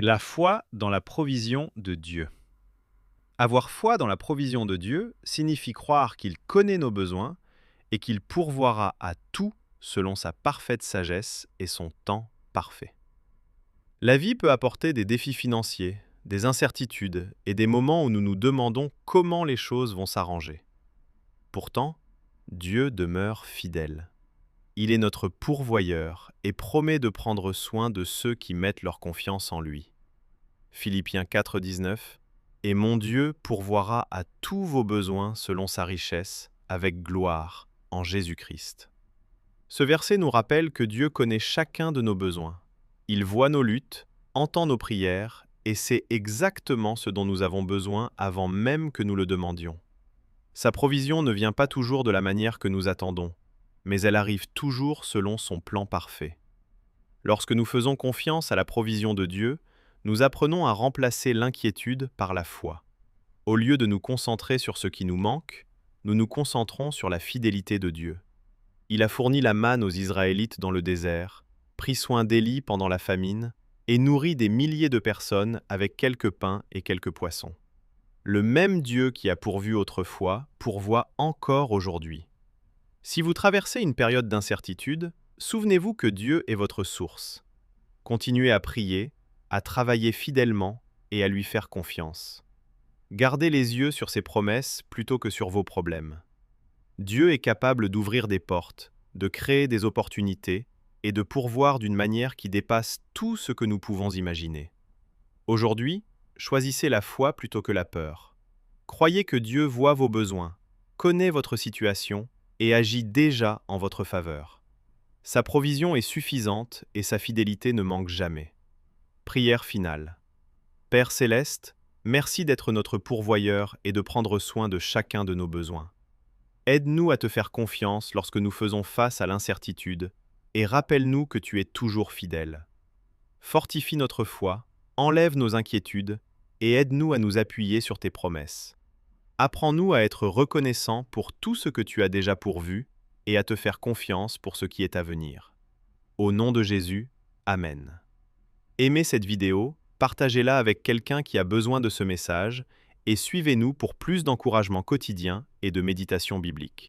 La foi dans la provision de Dieu. Avoir foi dans la provision de Dieu signifie croire qu'il connaît nos besoins et qu'il pourvoira à tout selon sa parfaite sagesse et son temps parfait. La vie peut apporter des défis financiers, des incertitudes et des moments où nous nous demandons comment les choses vont s'arranger. Pourtant, Dieu demeure fidèle. Il est notre pourvoyeur et promet de prendre soin de ceux qui mettent leur confiance en lui. Philippiens 4,19 « Et mon Dieu pourvoira à tous vos besoins selon sa richesse, avec gloire, en Jésus-Christ. » Ce verset nous rappelle que Dieu connaît chacun de nos besoins. Il voit nos luttes, entend nos prières et sait exactement ce dont nous avons besoin avant même que nous le demandions. Sa provision ne vient pas toujours de la manière que nous attendons, mais elle arrive toujours selon son plan parfait. Lorsque nous faisons confiance à la provision de Dieu, nous apprenons à remplacer l'inquiétude par la foi. Au lieu de nous concentrer sur ce qui nous manque, nous nous concentrons sur la fidélité de Dieu. Il a fourni la manne aux Israélites dans le désert, pris soin d'Élie pendant la famine et nourri des milliers de personnes avec quelques pains et quelques poissons. Le même Dieu qui a pourvu autrefois pourvoit encore aujourd'hui. Si vous traversez une période d'incertitude, souvenez-vous que Dieu est votre source. Continuez à prier, à travailler fidèlement et à lui faire confiance. Gardez les yeux sur ses promesses plutôt que sur vos problèmes. Dieu est capable d'ouvrir des portes, de créer des opportunités et de pourvoir d'une manière qui dépasse tout ce que nous pouvons imaginer. Aujourd'hui, choisissez la foi plutôt que la peur. Croyez que Dieu voit vos besoins, connaît votre situation et agit déjà en votre faveur. Sa provision est suffisante et sa fidélité ne manque jamais. Prière finale. Père céleste, merci d'être notre pourvoyeur et de prendre soin de chacun de nos besoins. Aide-nous à te faire confiance lorsque nous faisons face à l'incertitude et rappelle-nous que tu es toujours fidèle. Fortifie notre foi, enlève nos inquiétudes et aide-nous à nous appuyer sur tes promesses. Apprends-nous à être reconnaissants pour tout ce que tu as déjà pourvu et à te faire confiance pour ce qui est à venir. Au nom de Jésus, Amen. Aimez cette vidéo, partagez-la avec quelqu'un qui a besoin de ce message et suivez-nous pour plus d'encouragement quotidien et de méditation biblique.